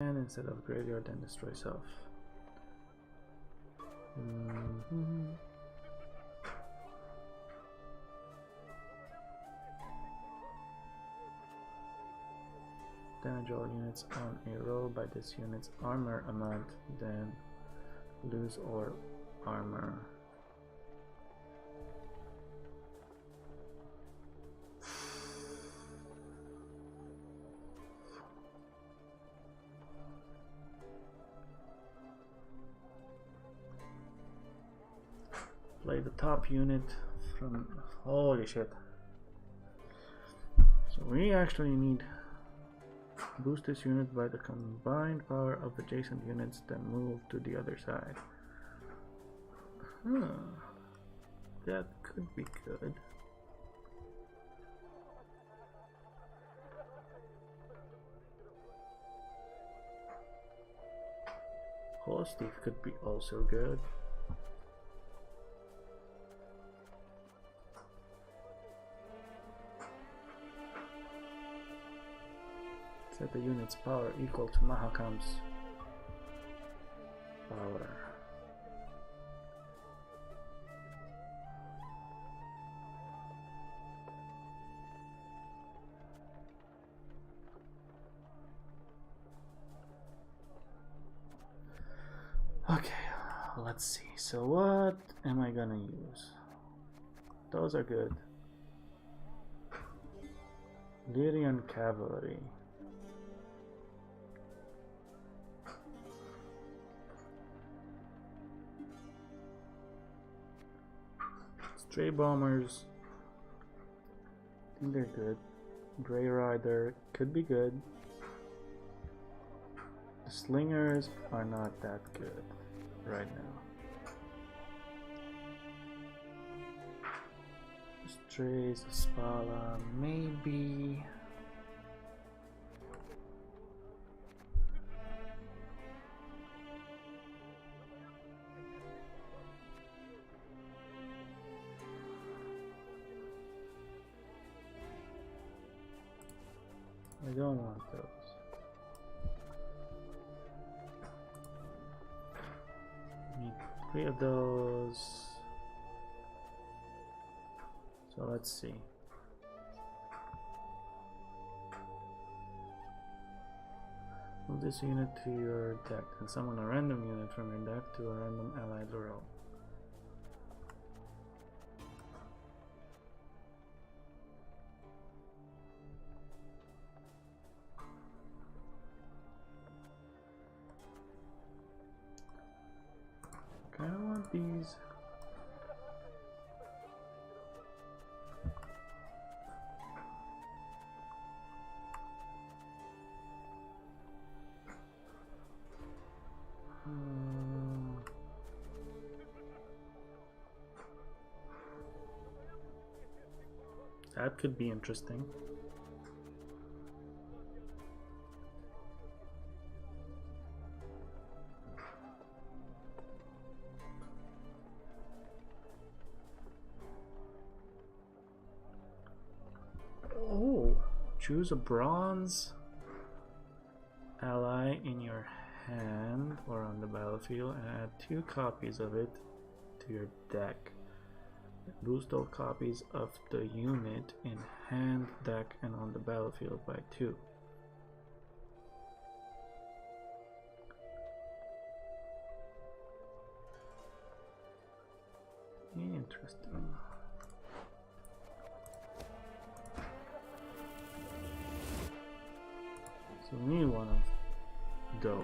And instead of graveyard, then destroy self. Damage all units on a roll by this unit's armor amount, then lose all armor. Play the top unit from... Holy shit. So we actually need boost this unit by the combined power of adjacent units, then move to the other side. That could be good. Horse thief could be also good. Set the unit's power equal to Mahakam's power. Okay, let's see. So what am I gonna use? Those are good. Lyrian Cavalry. Stray Bombers, I think they're good. Grey Rider could be good. The Slingers are not that good right now. Strays of Spala, maybe. I don't want those. Need 3 of those. So let's see. Move this unit to your deck and summon a random unit from your deck to a random allied row. I don't want these. That could be interesting. Oh, choose a bronze ally in your hand or on the battlefield and add 2 copies of it to your deck. Boost all copies of the unit in hand, deck, and on the battlefield by 2. Interesting. So we need one of those.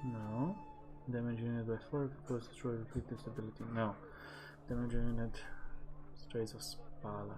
No. Damage unit by 4 plus destroy repeat this ability. No. Damage unit Strays of Spala.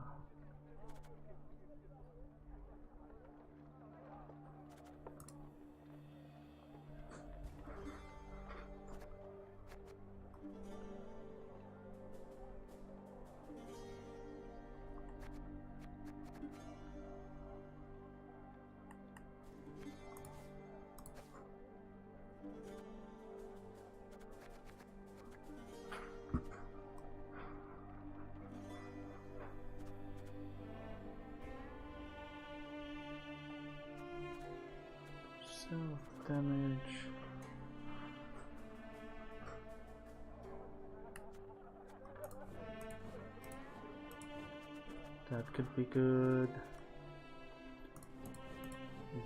damage. That could be good.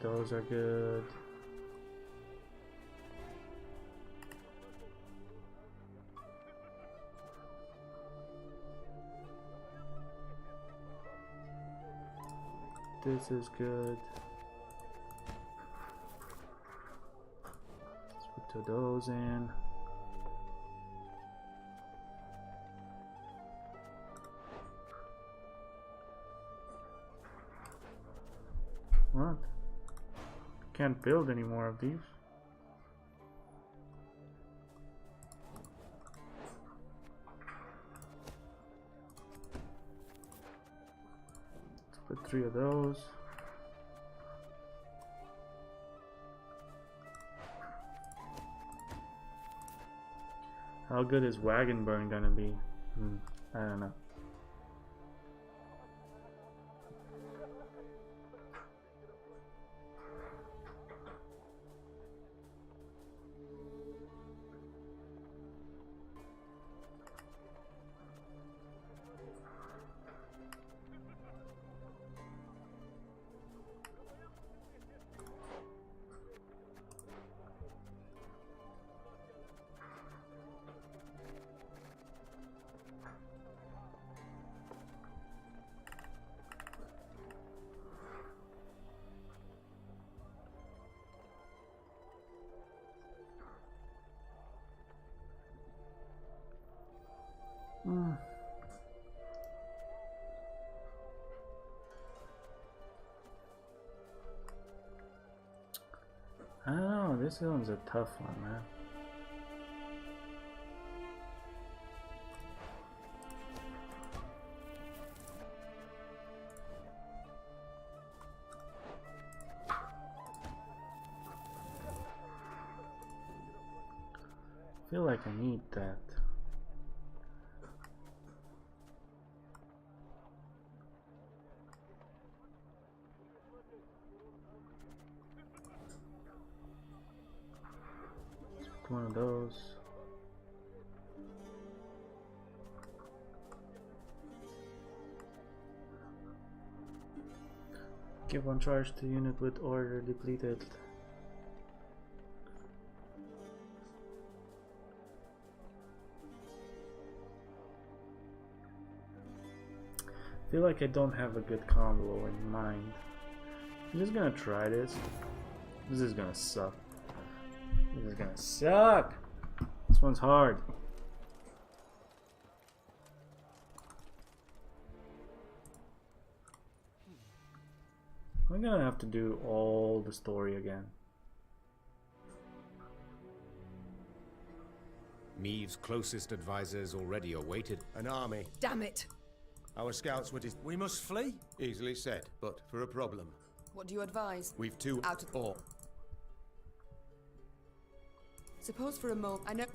Those are good. This is good. Let's put 2 of those in. What? Can't build any more of these. Let's put 3 of those. How good is Wagon Burn gonna be? I don't know. I don't know, this one's a tough one, man. I feel like I need that. One of those. Give 1 charge to unit with order depleted. I feel like I don't have a good combo in mind. I'm just gonna try this. This is gonna suck. This is gonna suck. This one's hard. I'm gonna have to do all the story again. Meave's closest advisors already awaited. An army. Damn it! Our scouts were We must flee? easily said, but for a problem. What do you advise? We've 2 Out of or Suppose for a moment I know.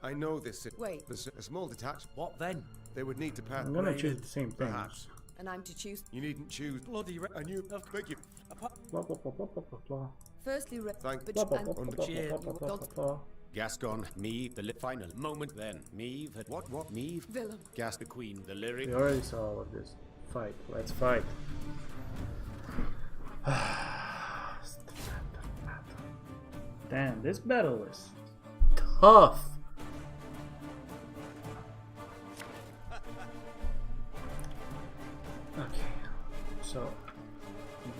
I know this. Wait. There's a small detachment. What then? They would need to pass. I'm gonna choose the same thing. Perhaps. And I'm to choose. You needn't choose. Bloody And you. Beg you. Blah, blah, blah, blah, blah, blah, blah. Firstly, Thank- but Blah, blah, and blah, blah, blah, cheer. blah, blah, blah, blah. Gascon, Meave, the final moment then. Meave had what? Meave? Villain. Gas the Queen, the lyric. We already saw all of this. Fight. Let's fight. Damn, this battle is tough. Okay, so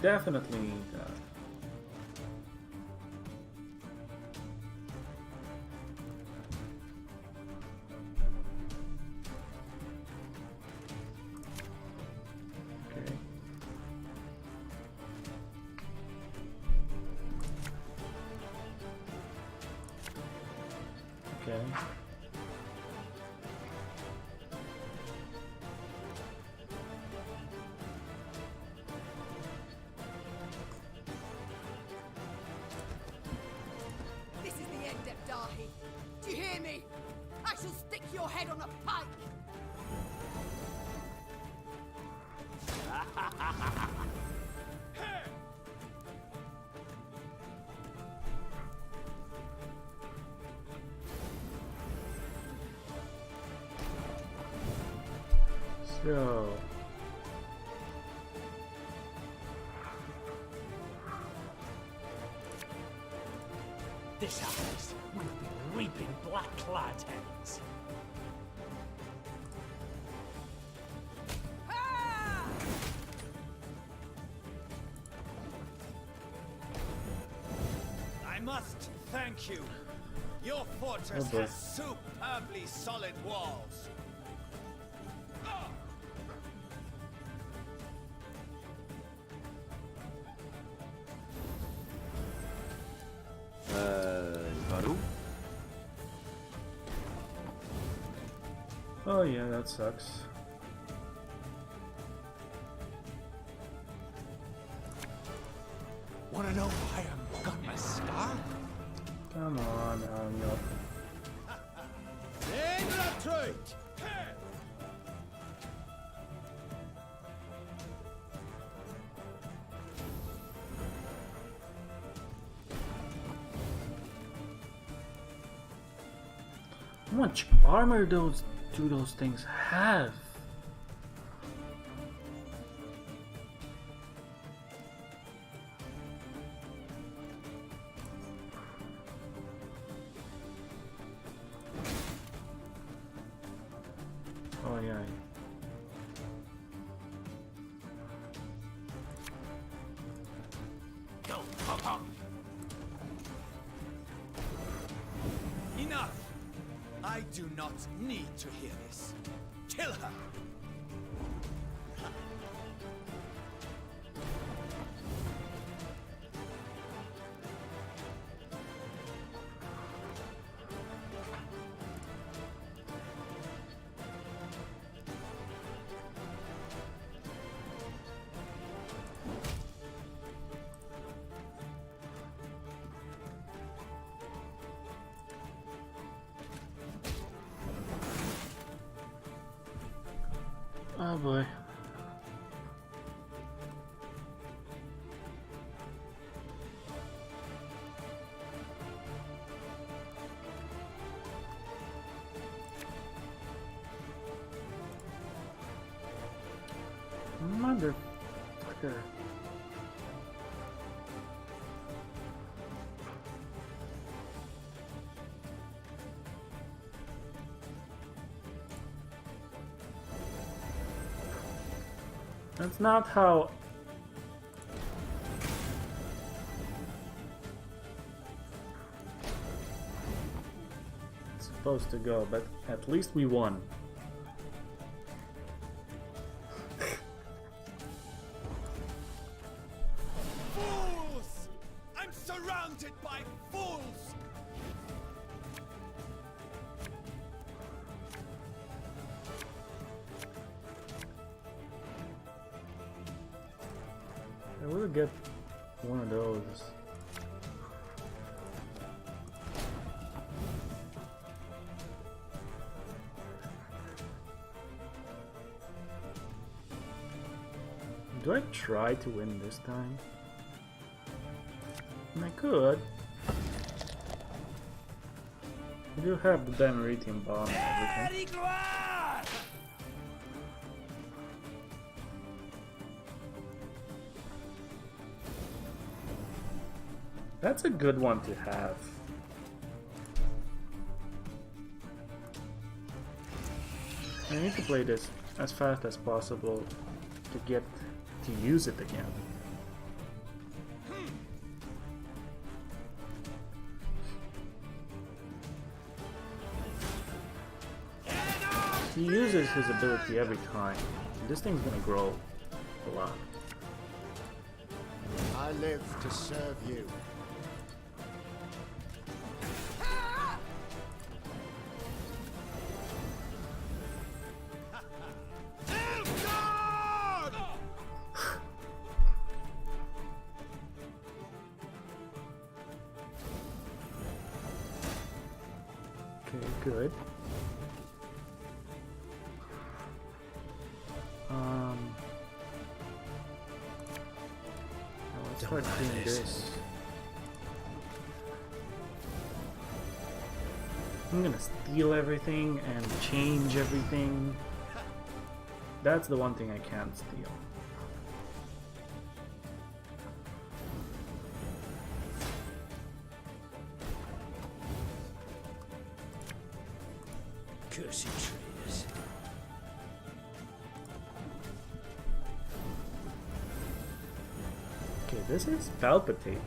definitely need that. Okay. Okay. This is the end, Dahi. Do you hear me? I shall stick your head on a pike. go. This house will be reaping black-clad hands. I must thank you. Your fortress boy. has superbly solid walls. Baru? Oh yeah, that sucks. Wanna know why I'm got a scar? Come on, no. NibletK! How much armor do those things have? Oh yeah. Go, Papa. Enough! I do not need to hear this. Kill her! Oh boy. Motherfucker. That's not how it's supposed to go, but at least we won. Fools! I'm surrounded by fools! I will get one of those. Do I try to win this time? I could. I do have the Benritium bomb and everything. That's a good one to have. I need to play this as fast as possible to get to use it again. He uses his ability every time. This thing's gonna grow a lot. I live to serve you. Okay, good. Let's start doing this. I'm gonna steal everything and change everything. That's the one thing I can't steal. Cursed traitors. Okay, this is palpitating.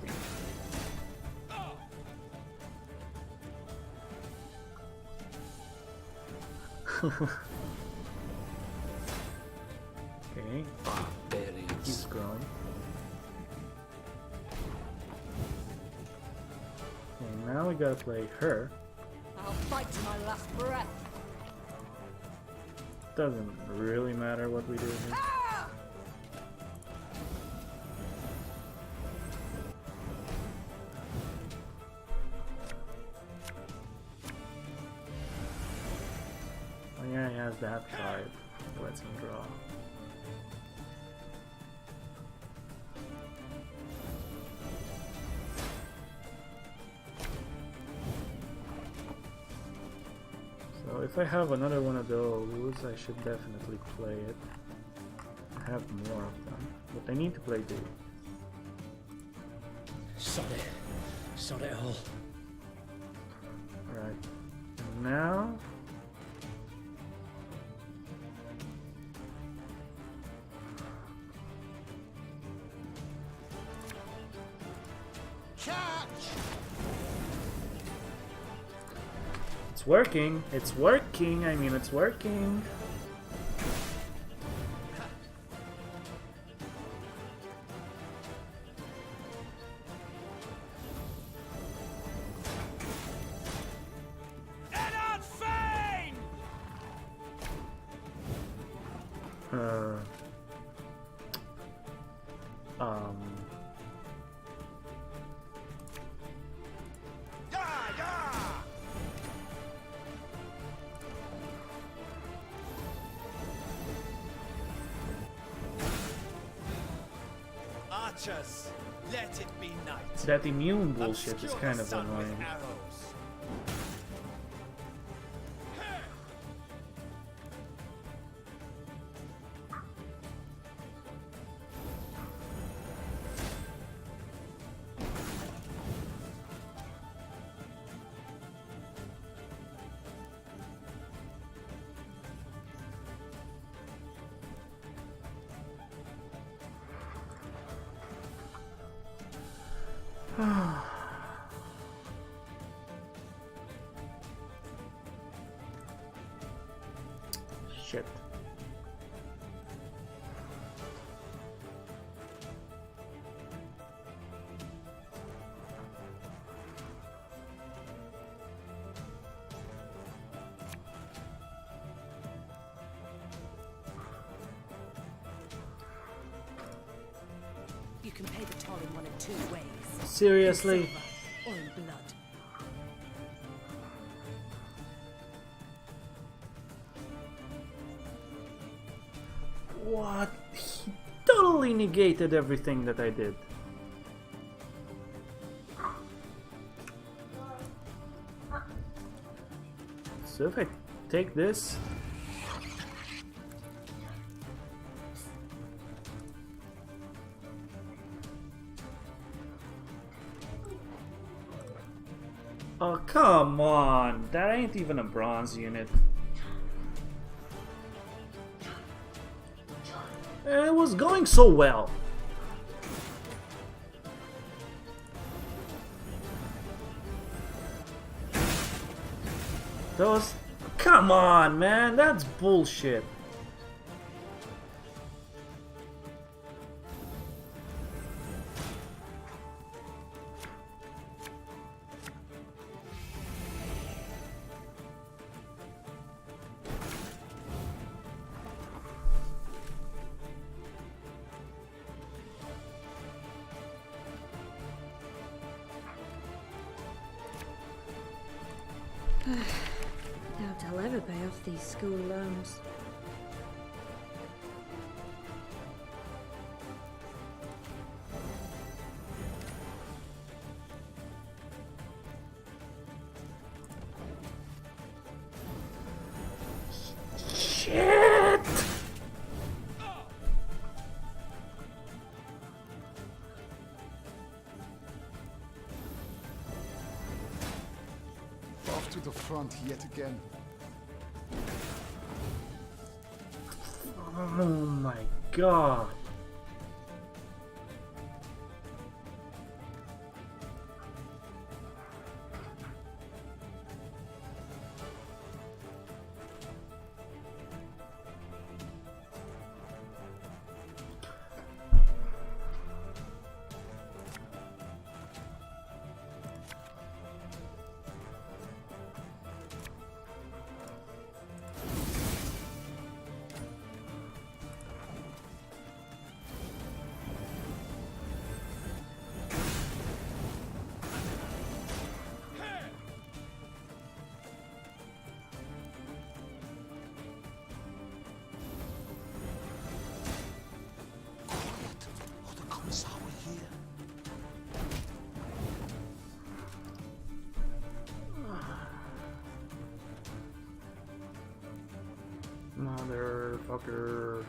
Okay, he's growing. Okay, now we gotta play her. I'll fight to my last breath. Doesn't really matter what we do here. Ah! Oh yeah, he has that card. Lets him draw. So if I have another one of those, I should definitely play it. I have more of them, but I need to play two. Sod it all. Right. And now it's working. It's working. I mean, it's working. Eddard Fane! Um. Archers, let it be night. That immune bullshit is Obscure kind the of sun with annoying. arrows. Shit. You can pay the toll in one of two ways. Seriously? In silver or in blood. What? He totally negated everything that I did. So if I take this, oh come on, that ain't even a bronze unit. It was going so well. Those, come on, man, that's bullshit. Doubt I'll ever pay off these school loans. Shit! the front yet again. Oh my god. Motherfucker.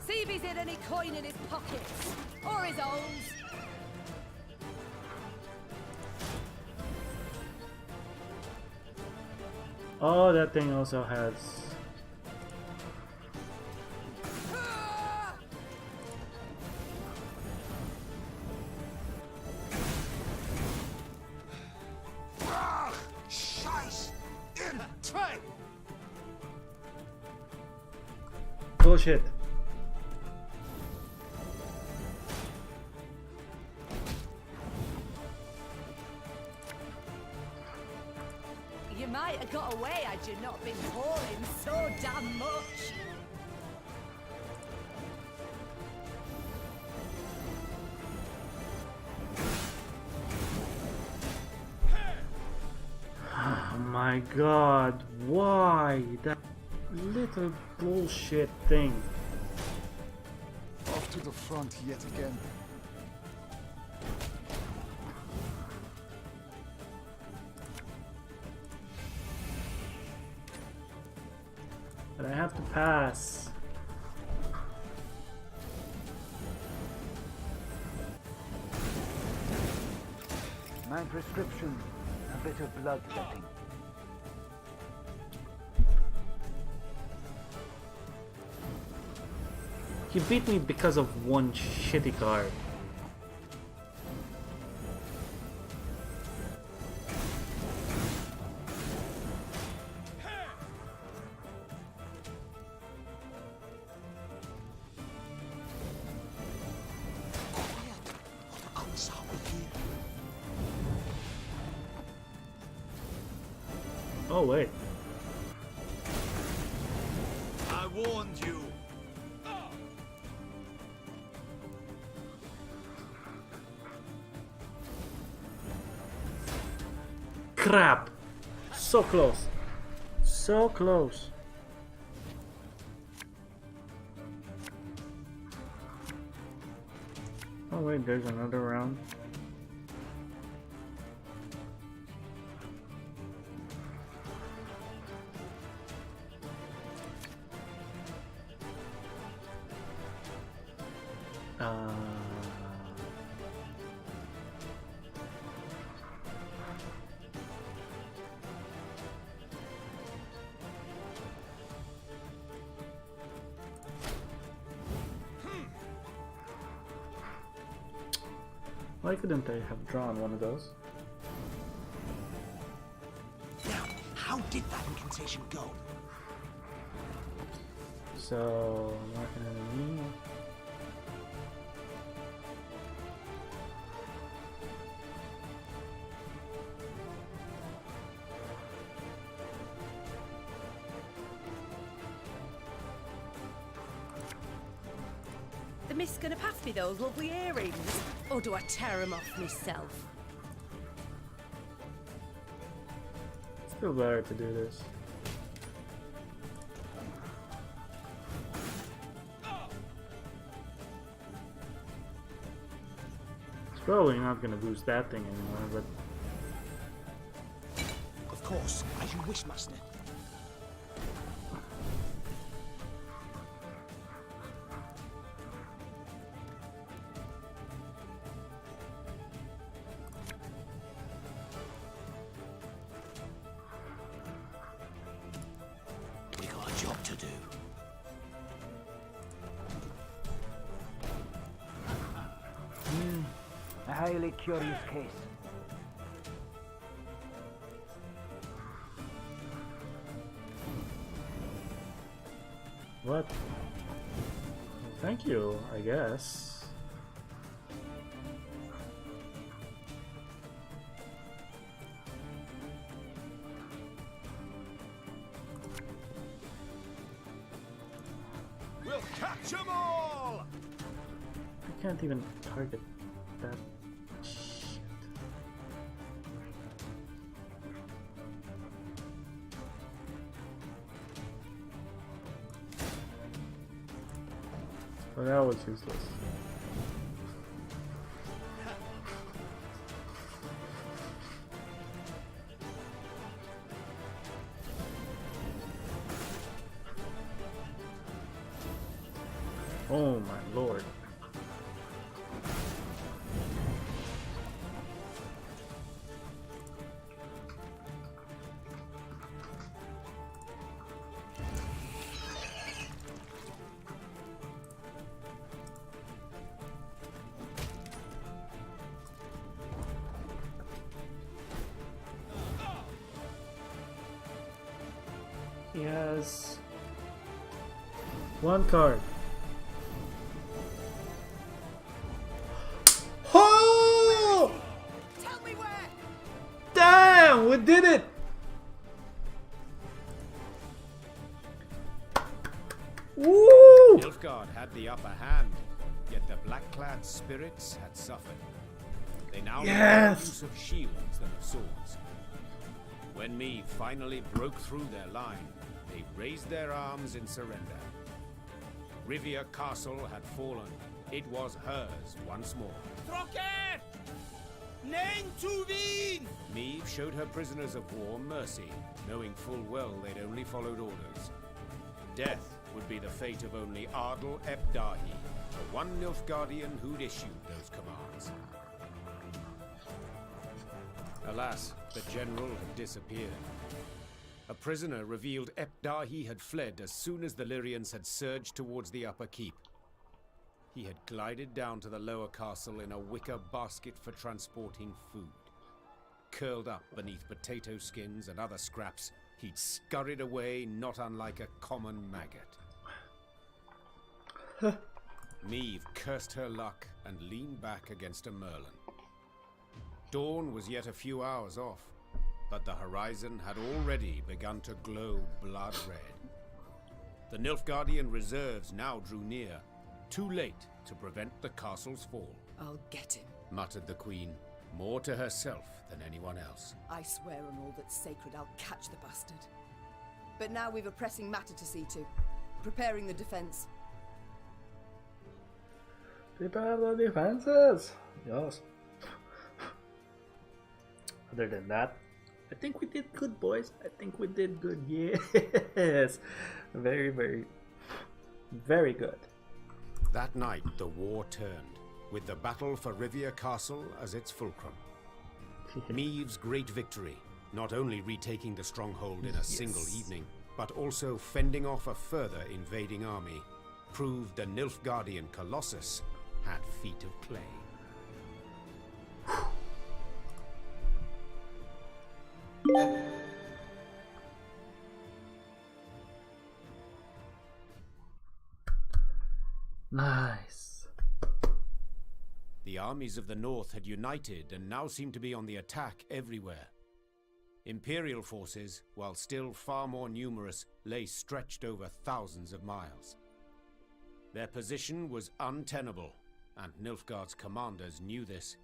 See if he's hid any coin in his pockets. Or his owns. Oh, that thing also has... Bullshit. You might have got away had you not been hauling so damn much. Oh my god, why? That little bullshit thing. Off to the front yet again. But I have to pass. My prescription, a bit of bloodletting. He beat me because of one shitty card. Oh wait. I warned you. Crap! So close. So close. Oh wait, there's another round. Why couldn't I have drawn one of those? Now, how did that incantation go? So, mark an enemy. The mist's gonna pass me those lovely earrings? Or do I tear them off myself? Still better to do this. It's probably not gonna boost that thing anymore, but Of course, as you wish, Master. curious case. What? Thank you, I guess. We'll catch them all! I can't even target that shit. Well, that was useless. Oh my lord. He has one card. Oh! Tell me where! Damn, we did it! Woo! Nilfgaard had the upper hand, yet the black-clad spirits had suffered. They now made more use of shields than of swords. When Meve finally broke through their line, they raised their arms in surrender. Rivia Castle had fallen. It was hers once more. Thronebreaker! Name to win! Meve showed her prisoners of war mercy, knowing full well they'd only followed orders. Death would be the fate of only Ardal ep Dahi, the one Nilfgaardian who'd issued those commands. Alas, the general had disappeared. A prisoner revealed ep Dahi had fled as soon as the Lyrians had surged towards the upper keep. He had glided down to the lower castle in a wicker basket for transporting food. Curled up beneath potato skins and other scraps, he'd scurried away not unlike a common maggot. Meve cursed her luck and leaned back against a merlin. Dawn was yet a few hours off, but the horizon had already begun to glow blood red. The Nilfgaardian reserves now drew near, too late to prevent the castle's fall. I'll get him. Muttered the queen, more to herself than anyone else. I swear on all that's sacred I'll catch the bastard. But now we've a pressing matter to see to. Preparing the defense. Prepare the defenses! Yes. Other than that, I think we did good, boys. I think we did good. Yes. Very, very, very good. That night, the war turned, with the battle for Rivia Castle as its fulcrum. Meve's great victory, not only retaking the stronghold in a single evening, but also fending off a further invading army, proved the Nilfgaardian Colossus had feet of clay. Nice. The armies of the north had united and now seemed to be on the attack everywhere. Imperial forces, while still far more numerous, lay stretched over thousands of miles. Their position was untenable, and Nilfgaard's commanders knew this.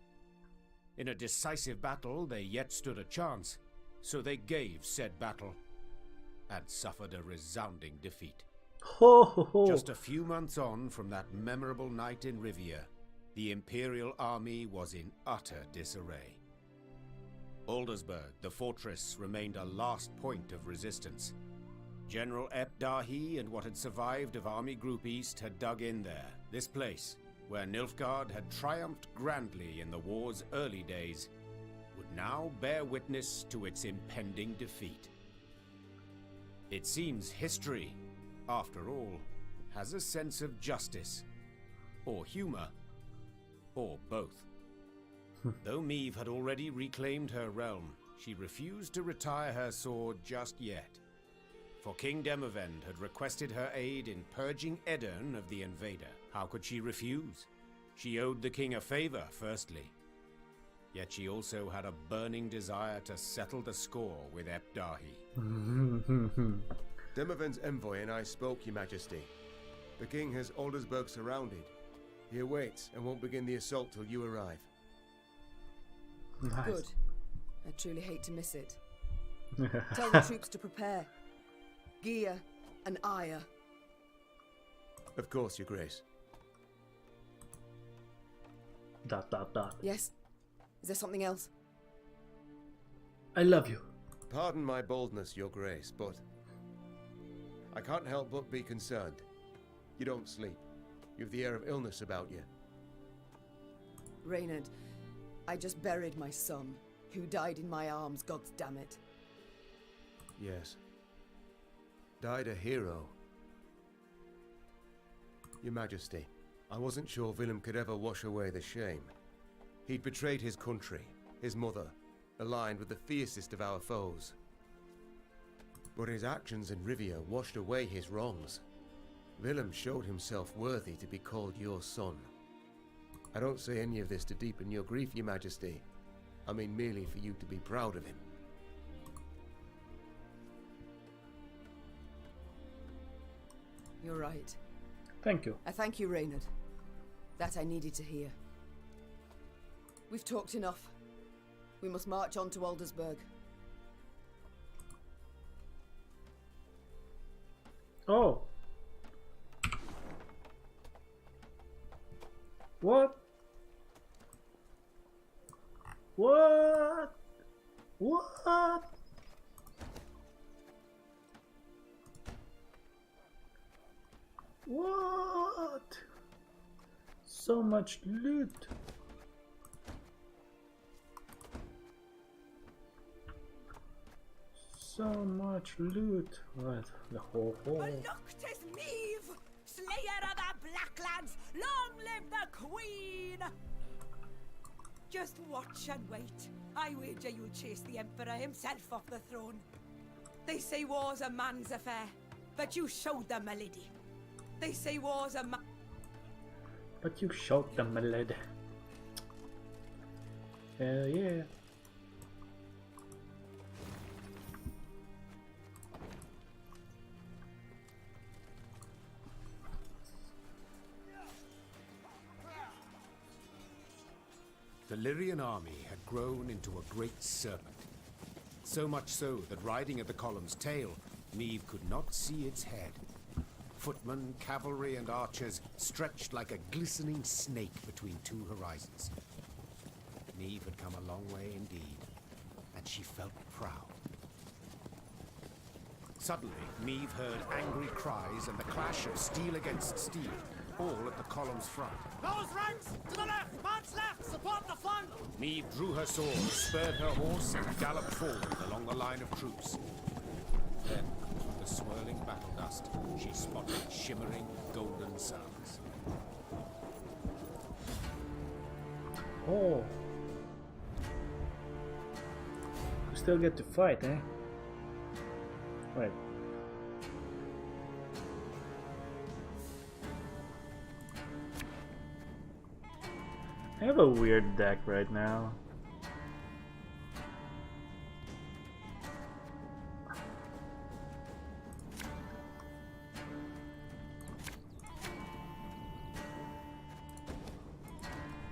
In a decisive battle, they yet stood a chance, so they gave said battle, and suffered a resounding defeat. Ho, ho, ho. Just a few months on from that memorable night in Rivia, the Imperial army was in utter disarray. Aldersburg, the fortress, remained a last point of resistance. General ep Dahi and what had survived of Army Group East had dug in there. This place, where Nilfgaard had triumphed grandly in the war's early days, would now bear witness to its impending defeat. It seems history, after all, has a sense of justice, or humor, or both. Though Meve had already reclaimed her realm, she refused to retire her sword just yet. For King Demavend had requested her aid in purging Edirn of the invader. How could she refuse? She owed the king a favor, firstly. Yet she also had a burning desire to settle the score with Epdahi. Demavend's envoy and I spoke, Your Majesty. The king has Aldersburg surrounded. He awaits and won't begin the assault till you arrive. Nice. Good. I truly hate to miss it. Tell the troops to prepare. Gear and ire. Of course, Your Grace. Dot dot dot. Yes? Is there something else? I love you. Pardon my boldness, Your Grace, but I can't help but be concerned. You don't sleep. You have the air of illness about you. Reynard, I just buried my son, who died in my arms, goddammit. Yes. Died a hero. Your Majesty, I wasn't sure Willem could ever wash away the shame. He'd betrayed his country, his mother, aligned with the fiercest of our foes. But his actions in Rivia washed away his wrongs. Willem showed himself worthy to be called your son. I don't say any of this to deepen your grief, Your Majesty. I mean merely for you to be proud of him. You're right. Thank you. I thank you, Reynard. That I needed to hear. We've talked enough. We must march on to Aldersburg. Oh. What? What? What? What? So much loot. So much loot. What? The whole hole. Voluptas Meve, slayer of the Blacklands, long live the Queen! Just watch and wait. I wager you'll chase the Emperor himself off the throne. They say war's a man's affair, but you showed them, my lady. They say war's a man. But you showed them, my lady. Hell yeah. The Lyrian army had grown into a great serpent. So much so that riding at the column's tail, Meve could not see its head. Footmen, cavalry, and archers stretched like a glistening snake between two horizons. Meve had come a long way indeed, and she felt proud. Suddenly, Meve heard angry cries and the clash of steel against steel, all at the column's front. Those ranks! To the left! March left! Support the flank! Meve drew her sword, spurred her horse, and galloped forward along the line of troops. Then, through the swirling battle dust, she spotted shimmering golden suns. Oh. We still get to fight, eh? Wait. I have a weird deck right now.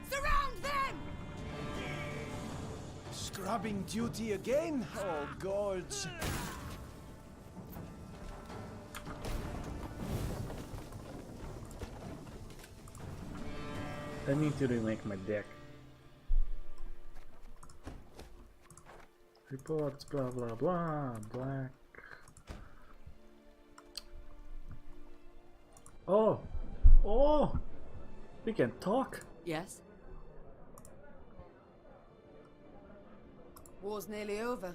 Surround them! Scrubbing duty again? Oh, gods. I need to remake my deck. Reports, blah blah blah, black. Oh! Oh! We can talk? Yes? War's nearly over.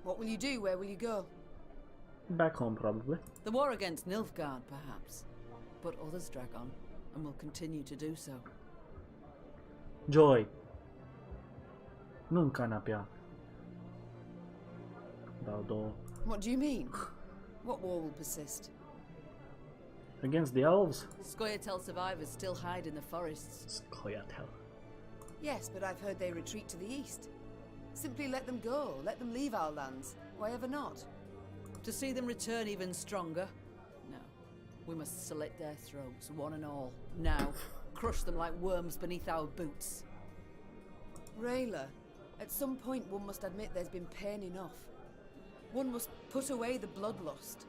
What will you do? Where will you go? Back home, probably. The war against Nilfgaard, perhaps. But others drag on, and will continue to do so. Joy. Nunca na piac. Baldo. What do you mean? What war will persist? Against the elves? Scoia'tael survivors still hide in the forests. Scoia'tael. Yes, but I've heard they retreat to the east. Simply let them go. Let them leave our lands. Why ever not? To see them return even stronger? No. We must slit their throats, one and all. Now. Crush them like worms beneath our boots. Rayla, at some point one must admit there's been pain enough. One must put away the bloodlust.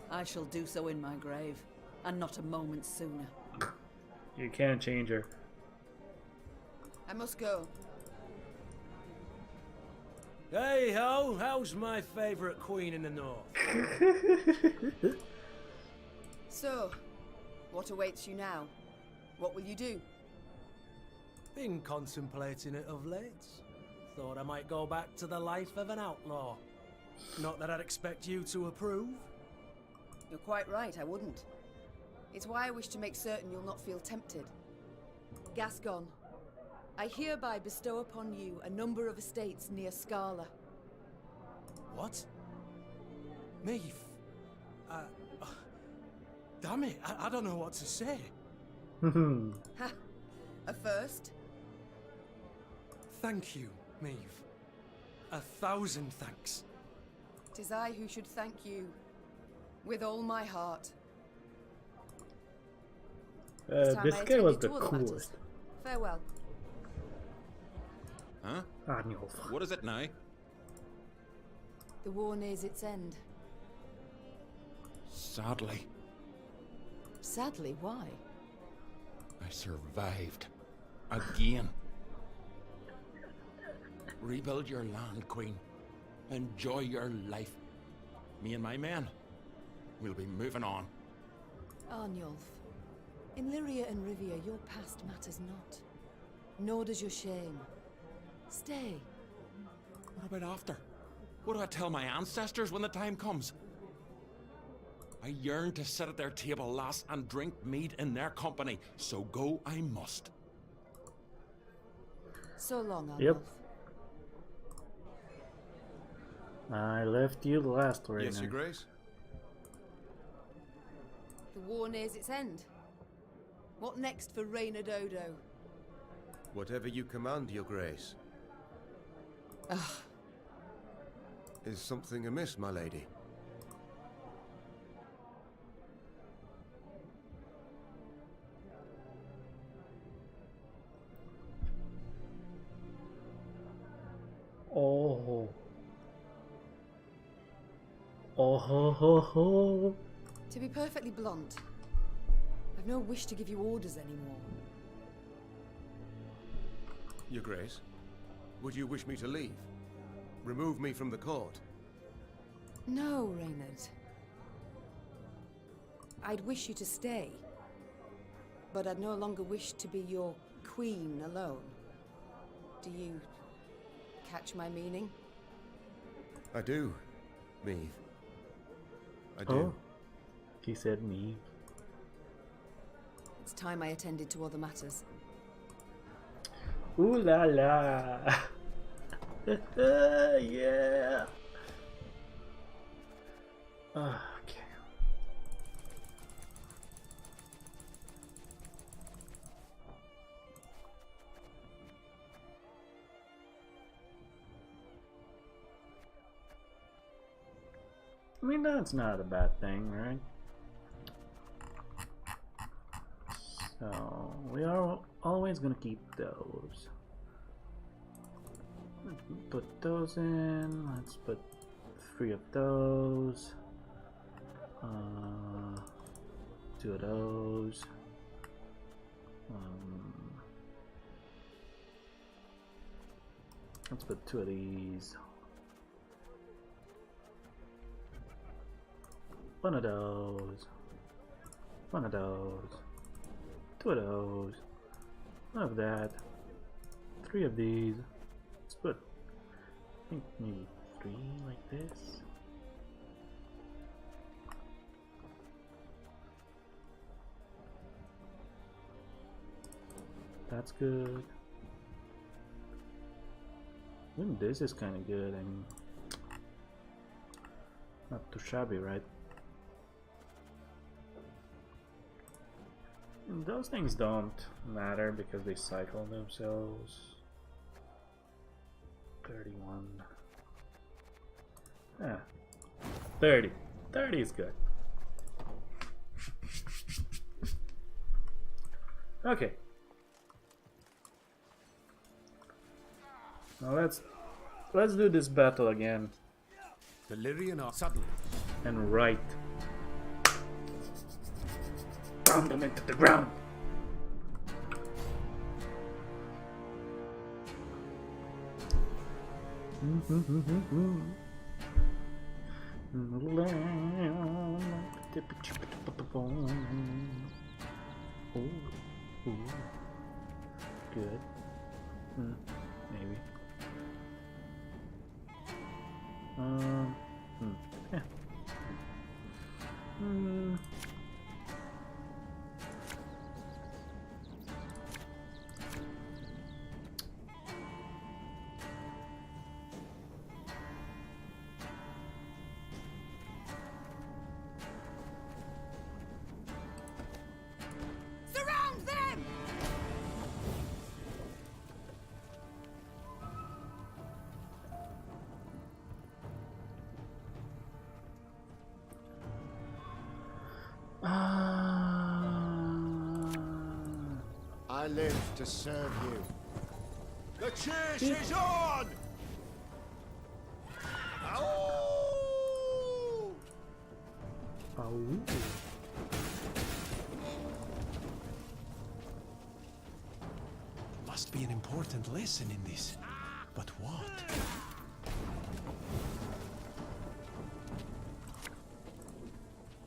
I shall do so in my grave, and not a moment sooner. You can't change her. I must go. Hey ho, how's my favourite queen in the north? So, what awaits you now? What will you do? Been contemplating it of late. Thought I might go back to the life of an outlaw. Not that I'd expect you to approve. You're quite right, I wouldn't. It's why I wish to make certain you'll not feel tempted. Gascon, I hereby bestow upon you a number of estates near Scala. What? Meath? Damn it, I don't know what to say. Ha! A first? Thank you, Meath. 1,000 thanks. 'Tis I who should thank you. With all my heart. This guy was the coolest. Farewell. Huh? Arnulf. What is it now? The war nears its end. Sadly, Sadly, why? I survived. Again. Rebuild your land, Queen. Enjoy your life. Me and my men, we'll be moving on. Arnulf, in Lyria and Rivia, your past matters not. Nor does your shame. Stay. What about after? What do I tell my ancestors when the time comes? I yearn to sit at their table, lass, and drink mead in their company, so go I must. So long, Arnulf. Yep. I left you last right Yes, now. Your Grace? The war nears its end. What next for Rayna Dodo? Whatever you command, Your Grace. Ugh. Is something amiss, my lady? Oh. Oh ho ho ho. To be perfectly blunt, I've no wish to give you orders anymore. Your Grace, would you wish me to leave? Remove me from the court? No, Reynard. I'd wish you to stay. But I'd no longer wish to be your queen alone. Do you catch my meaning? I do, Meath. I do. Oh. He said me. It's time I attended to other matters. Ooh la la. Yeah. Okay. I mean, that's not a bad thing, right? So, we are always gonna keep those. Let's put those in. Let's put 3 of those. 2 of those. Let's put 2 of these. 1 of those. 1 of those. 2 of those. 1 of that. 3 of these. Let's put, I think maybe 3 like this. That's good. Even this is kind of good. I mean, not too shabby, right? And those things don't matter because they cycle themselves. 31. Yeah. 30. 30 is good. Okay. Now let's do this battle again. The Lyrian are suddenly And right. Pound them into the ground. Ooh. Good. Maybe. Yeah. Surround them! I live to serve you. The chase is on! Ow! Must be an important lesson in this. But what?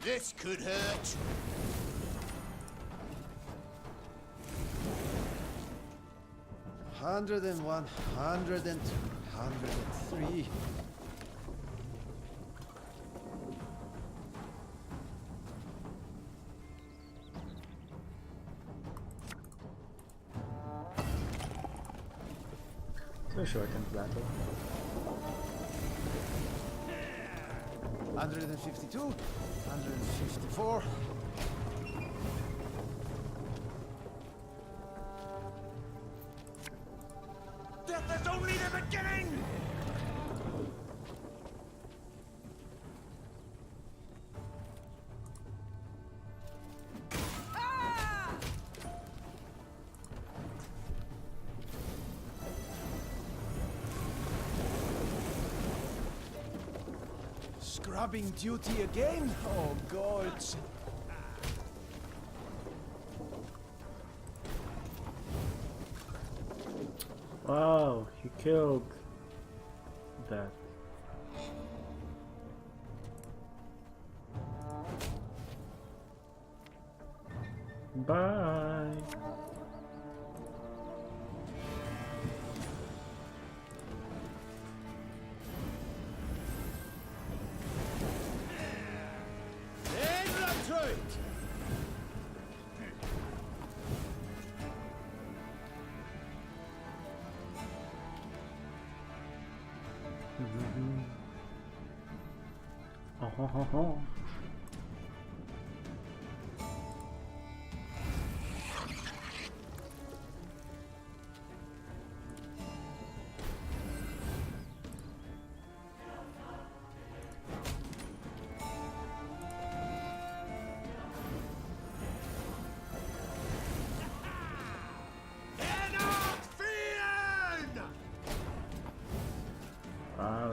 This could hurt. Hundred and 102, 103. So shortened battle. 152, 154. Death is only the beginning! Scrubbing duty again? Oh god. Wow, he killed that. Bye. Oh.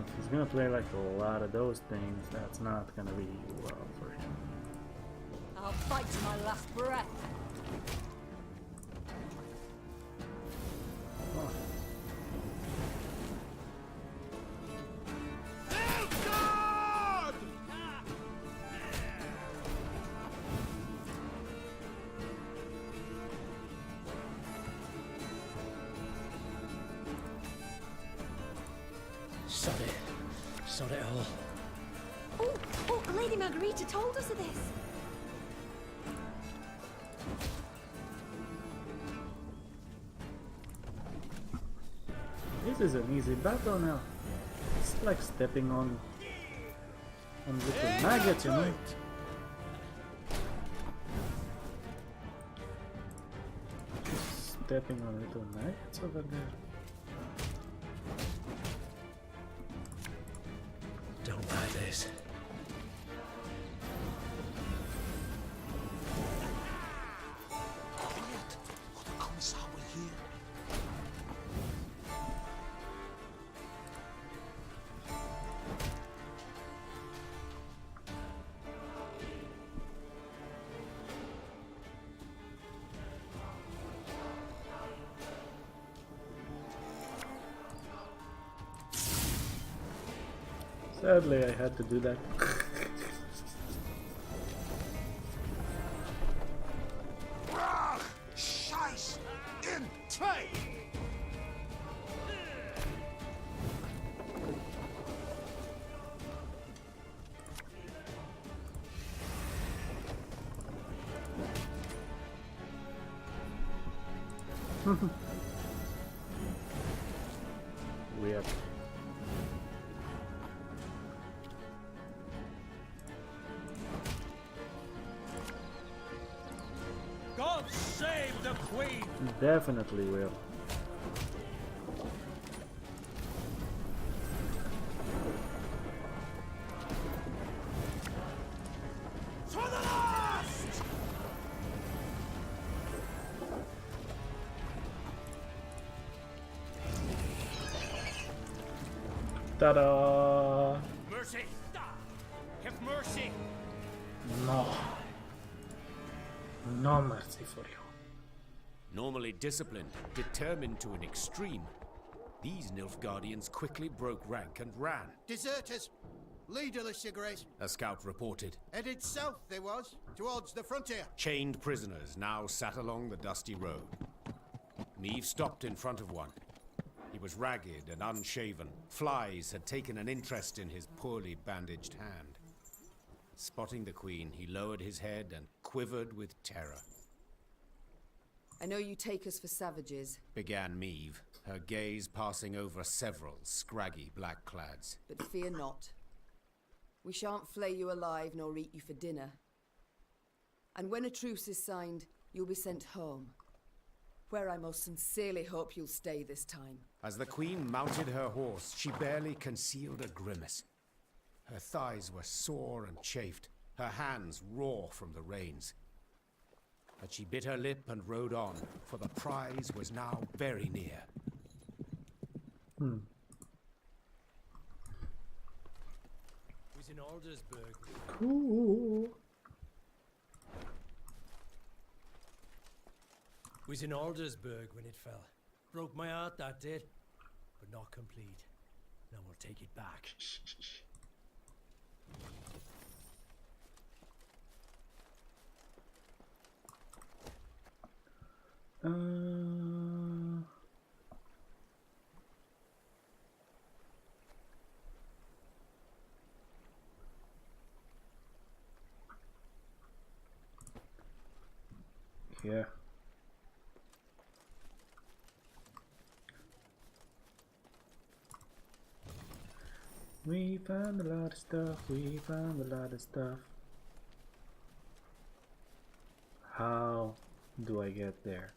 If he's gonna play like a lot of those things, that's not gonna be well for him. I'll fight to my last breath. Sod it all. Oh, Lady Margarita told us of this. This is an easy battle now. It's like stepping on little maggots, you know. Just stepping on little maggots over there. Don't like this. Sadly, I had to do that. Scheiß in Trade! Weird. God save the Queen! Definitely will. To the last! Ta-da! Mercy! Have mercy! No. No mercy for you. Normally disciplined, determined to an extreme, these Nilfgaardians quickly broke rank and ran. Deserters! Leaderless, your grace. A scout reported. Headed south they was, towards the frontier. Chained prisoners now sat along the dusty road. Neve stopped in front of one. He was ragged and unshaven. Flies had taken an interest in his poorly bandaged hand. Spotting the Queen, he lowered his head and quivered with terror. I know you take us for savages, Began Meve, her gaze passing over several scraggy black-clads. but fear not. We shan't flay you alive nor eat you for dinner. And when a truce is signed, you'll be sent home, where I most sincerely hope you'll stay this time. As the Queen mounted her horse, she barely concealed a grimace. Her thighs were sore and chafed, her hands raw from the reins. But she bit her lip and rode on, for the prize was now very near. Was in Aldersburg. Cool. Was in Aldersburg when it fell. Broke my heart, that did. But not complete. Now we'll take it back. Yeah. We found a lot of stuff, we found a lot of stuff. How do I get there?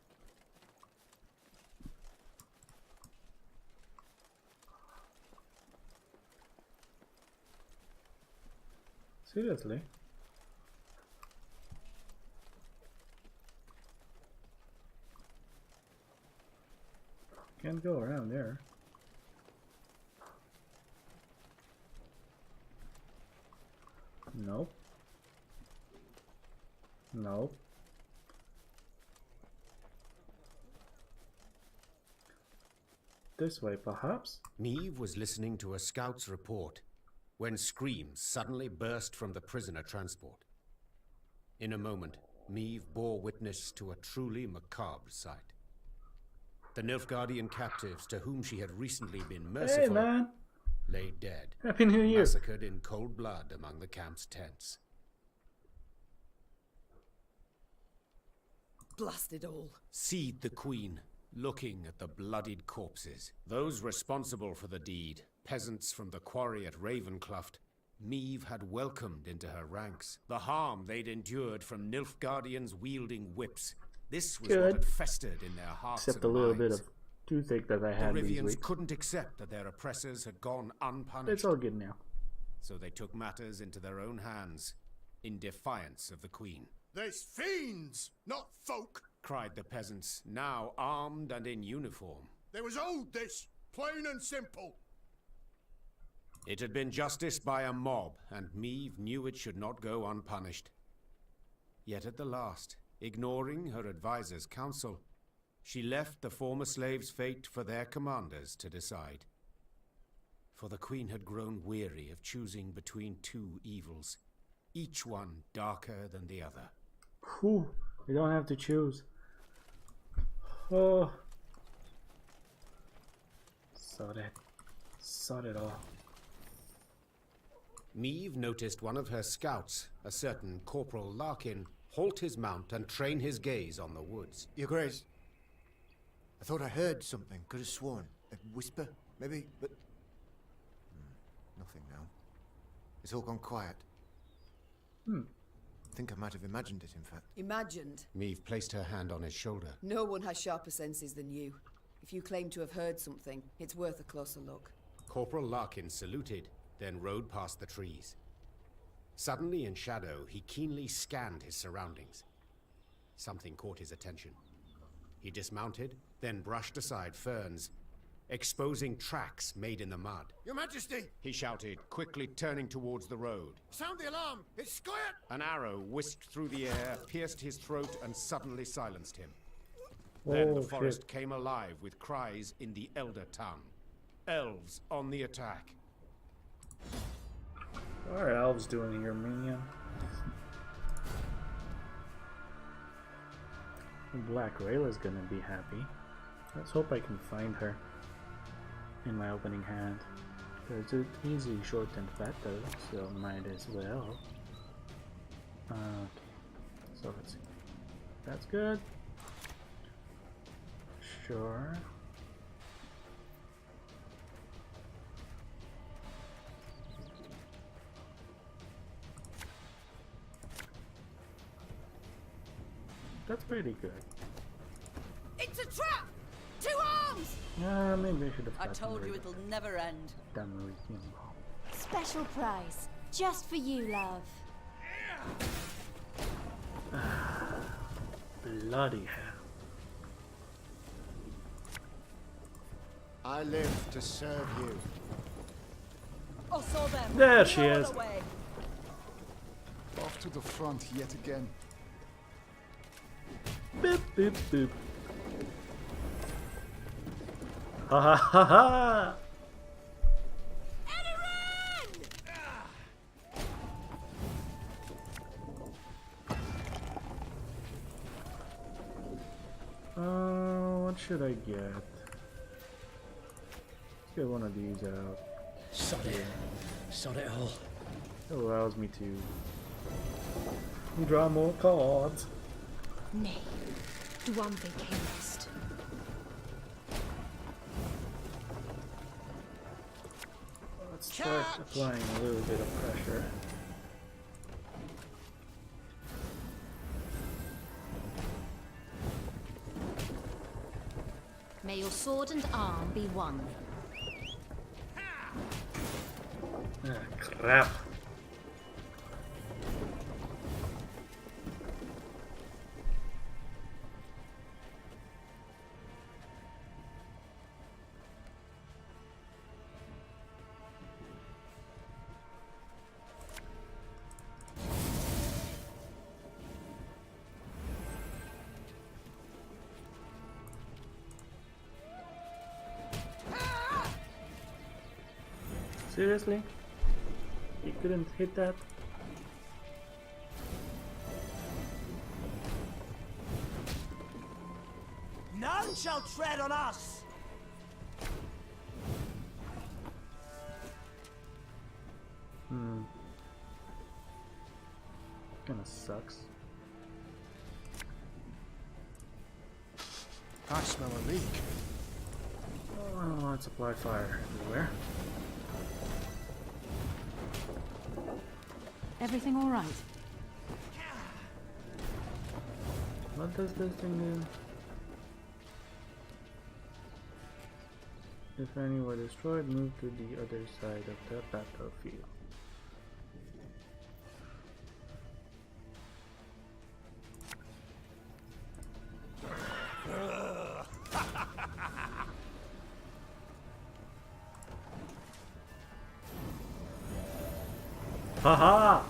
Seriously? Can't go around there. Nope. Nope. This way, perhaps? Meve was listening to a scout's report when screams suddenly burst from the prisoner transport. In a moment, Meve bore witness to a truly macabre sight. The Nilfgaardian captives to whom she had recently been merciful Hey, man. lay dead, Happy New Year. massacred in cold blood among the camp's tents. Blast it all. Seethed the Queen, looking at the bloodied corpses. Those responsible for the deed, peasants from the quarry at Ravencloft, Meve had welcomed into her ranks. The harm they'd endured from Nilfgaardians wielding whips, this was what had festered in their hearts Except and a little minds. bit of toothache that I had The these Rivians weeks. couldn't accept that their oppressors had gone unpunished. It's all good now. So they took matters into their own hands, in defiance of the Queen. There's fiends, not folk, cried the peasants, now armed and in uniform. They was owed this, plain and simple. It had been justice by a mob, and Meve knew it should not go unpunished. Yet at the last, ignoring her advisor's counsel, she left the former slaves' fate for their commanders to decide. For the Queen had grown weary of choosing between two evils, each one darker than the other. Whew, you don't have to choose. Oh. Sod it all. Meve noticed one of her scouts, a certain Corporal Larkin, halt his mount and train his gaze on the woods. Your Grace, I thought I heard something, could have sworn. A whisper, maybe, but... nothing now. It's all gone quiet. I think I might have imagined it, in fact. Imagined? Meve placed her hand on his shoulder. No one has sharper senses than you. If you claim to have heard something, it's worth a closer look. Corporal Larkin saluted, then rode past the trees. Suddenly in shadow, he keenly scanned his surroundings. Something caught his attention. He dismounted, then brushed aside ferns, exposing tracks made in the mud. Your Majesty! He shouted, quickly turning towards the road. Sound the alarm! It's Scoia'd! An arrow whisked through the air, pierced his throat, and suddenly silenced him. Then the forest came alive with cries in the Elder tongue. Elves on the attack. What are elves doing here, minion? Black Rayla's gonna be happy. Let's hope I can find her in my opening hand. It's an easy shortened battle, so might as well. Okay, so let's see. That's good. Sure. That's pretty good. It's a trap! 2 arms! Maybe I should have. I told you it'll never end. Special prize, just for you, love. Bloody hell. I live to serve you. Oh, so them. There she is. Away. Off to the front yet again. Boop, boop, boop. Ha ha ha ha! What should I get? Let's get one of these out. Sod it. Sod it all. It allows me to draw more cards. Nay, one became rest. Let's start applying a little bit of pressure. May your sword and arm be one. Ah, crap. Seriously? You couldn't hit that? None shall tread on us! Kinda sucks. I smell a leak. Oh, let's apply fire everywhere. Everything all right? What does this thing do? If any were destroyed, move to the other side of the battlefield. Haha!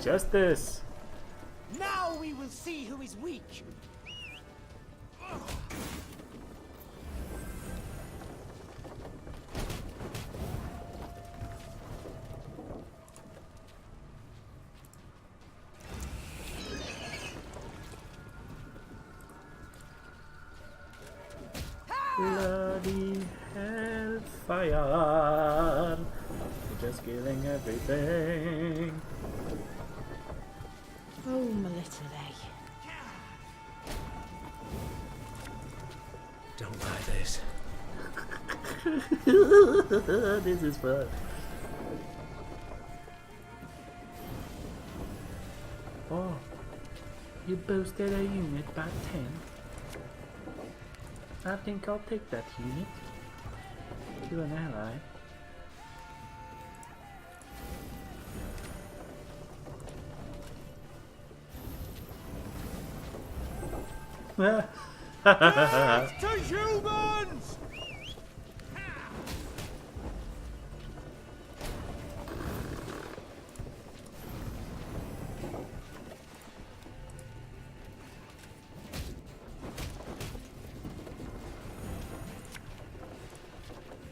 Justice! Now we will see who is weak. Bloody hellfire! Just killing everything. Oh, my little leg. Don't like this. This is fun. Oh, you boosted a unit by 10. I think I'll take that unit. You're an ally. Death to humans!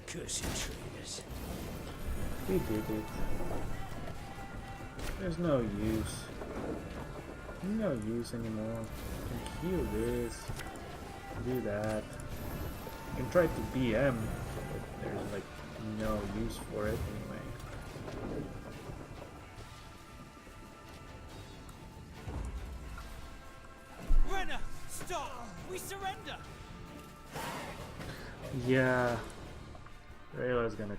Cursed traitors. We did it. There's no use. No use anymore. You can heal this. Do that. You can try to BM, but there's like no use for it anyway. Renner, stop! We surrender! Yeah. Rayla's gonna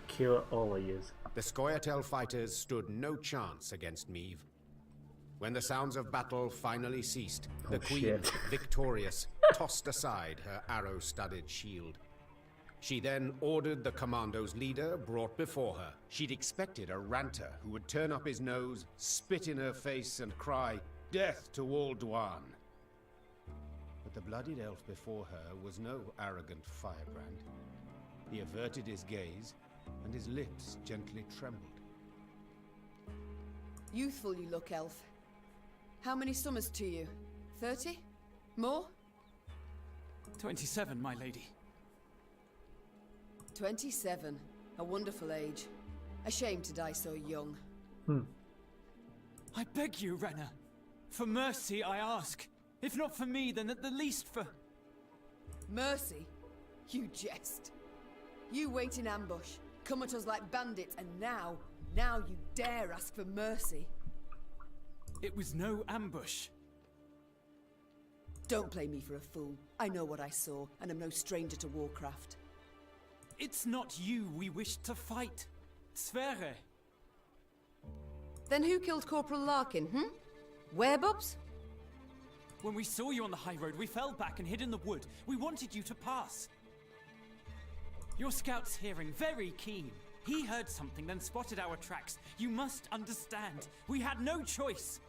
kill all of you. The Scoia'tael fighters stood no chance against Meve. When the sounds of battle finally ceased, the queen, shit. victorious, tossed aside her arrow-studded shield. She then ordered the commando's leader brought before her. She'd expected a ranter who would turn up his nose, spit in her face, and cry, "Death to all Dwan." But the bloodied elf before her was no arrogant firebrand. He averted his gaze, and his lips gently trembled. Youthful you look, elf. How many summers to you? 30? More? 27, my lady. 27. A wonderful age. A shame to die so young. I beg you, Renner. For mercy, I ask. If not for me, then at the least for... Mercy? You jest. You wait in ambush, come at us like bandits, and now you dare ask for mercy. It was no ambush. Don't play me for a fool. I know what I saw, and am no stranger to warcraft. It's not you we wished to fight. Sverre. Then who killed Corporal Larkin, Werebubs? When we saw you on the high road, we fell back and hid in the wood. We wanted you to pass. Your scout's hearing, very keen. He heard something, then spotted our tracks. You must understand. We had no choice.